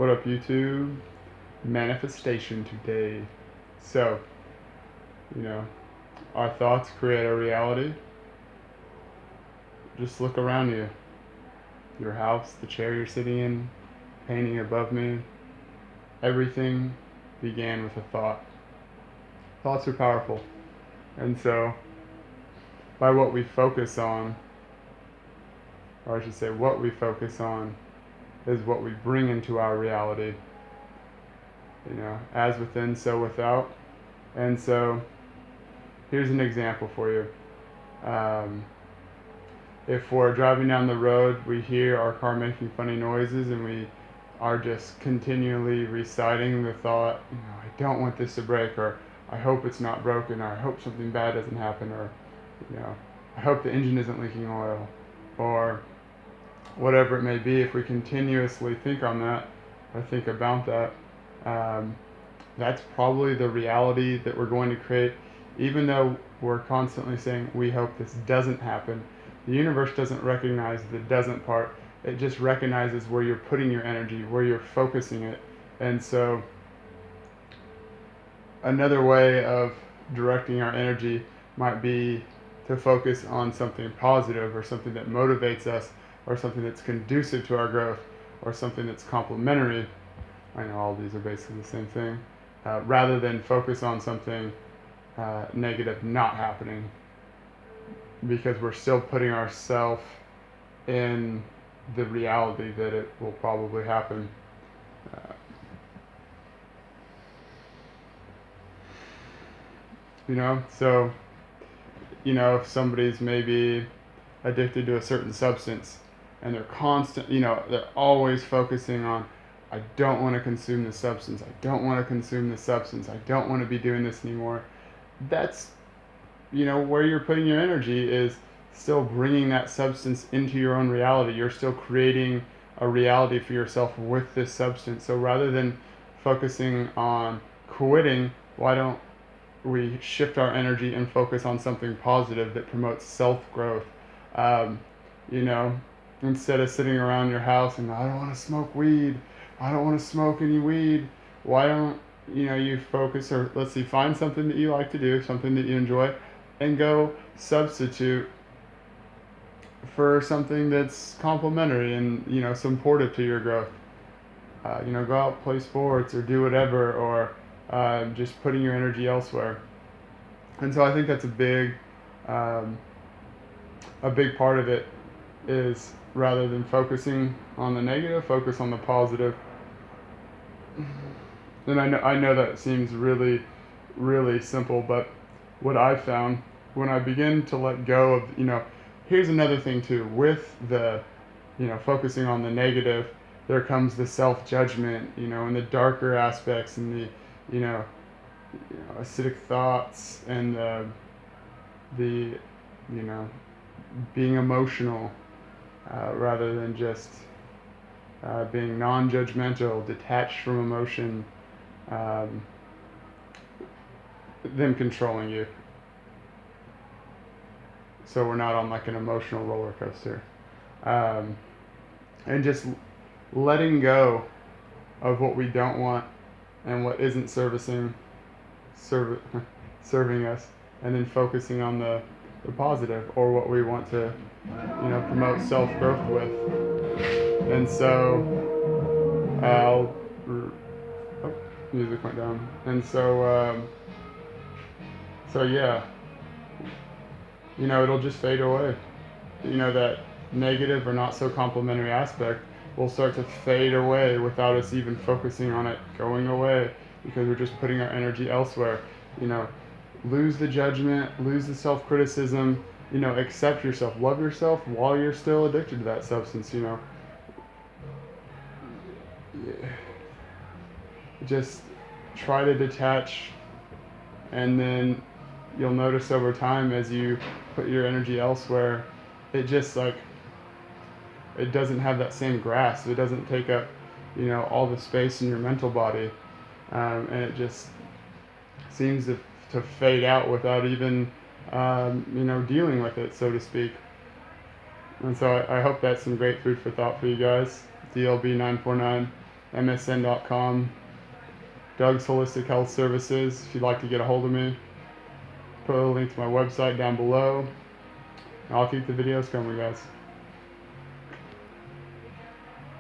What up, YouTube? Manifestation today. So, you know, our thoughts create our reality. Just look around you. Your house, the chair you're sitting in, painting above me. Everything began with a thought. Thoughts are powerful. And so, by what we focus on, or I should say, what we focus on, is what we bring into our reality. As within, so without. And so, here's an example for you. If we're driving down the road, we hear our car making funny noises, and we are just continually reciting the thought, I don't want this to break, or I hope it's not broken, or I hope something bad doesn't happen, or, I hope the engine isn't leaking oil, or whatever it may be. If we continuously think on that, or think about that, that's probably the reality that we're going to create. Even though we're constantly saying we hope this doesn't happen, the universe doesn't recognize the doesn't part. It just recognizes where you're putting your energy, where you're focusing it. And so another way of directing our energy might be to focus on something positive, or something that motivates us, or something that's conducive to our growth, or something that's complementary. I know all these are basically the same thing. Rather than focus on something negative not happening, because we're still putting ourselves in the reality that it will probably happen. So, if somebody's maybe addicted to a certain substance, and they're always focusing on, I don't want to consume this substance, I don't want to consume this substance, I don't want to be doing this anymore. That's, where you're putting your energy is still bringing that substance into your own reality. You're still creating a reality for yourself with this substance. So rather than focusing on quitting, why don't we shift our energy and focus on something positive that promotes self-growth? You know, Instead of sitting around your house and, I don't want to smoke weed, I don't want to smoke any weed, why don't you focus, or let's see, find something that you like to do, something that you enjoy, and go substitute for something that's complementary and supportive to your growth. Go out, play sports, or do whatever, or just putting your energy elsewhere. And so I think that's um, a big part of it is, rather than focusing on the negative, focus on the positive. And I know that seems really, really simple, but what I found when I begin to let go of, here's another thing too, with the, focusing on the negative, there comes the self-judgment, and the darker aspects, and the, acidic thoughts, and the being emotional, rather than just being non-judgmental, detached from emotion, um, them controlling you. So we're not on like an emotional roller coaster. And just letting go of what we don't want and what isn't serving us, and then focusing on the positive, or what we want to promote self-growth with. And so oh, music went down. And so yeah, it'll just fade away. That negative or not so complimentary aspect will start to fade away without us even focusing on it going away, because we're just putting our energy elsewhere. Lose the judgment, lose the self-criticism, accept yourself, love yourself while you're still addicted to that substance. Just try to detach, and then you'll notice over time, as you put your energy elsewhere, it just it doesn't have that same grasp. It doesn't take up all the space in your mental body, and it just seems to fade out without even dealing with it, so to speak. And so I hope that's some great food for thought for you guys. DLB 949. msn.com, Doug's Holistic Health Services. If you'd like to get a hold of me, put a link to my website down below. And I'll keep the videos coming, guys.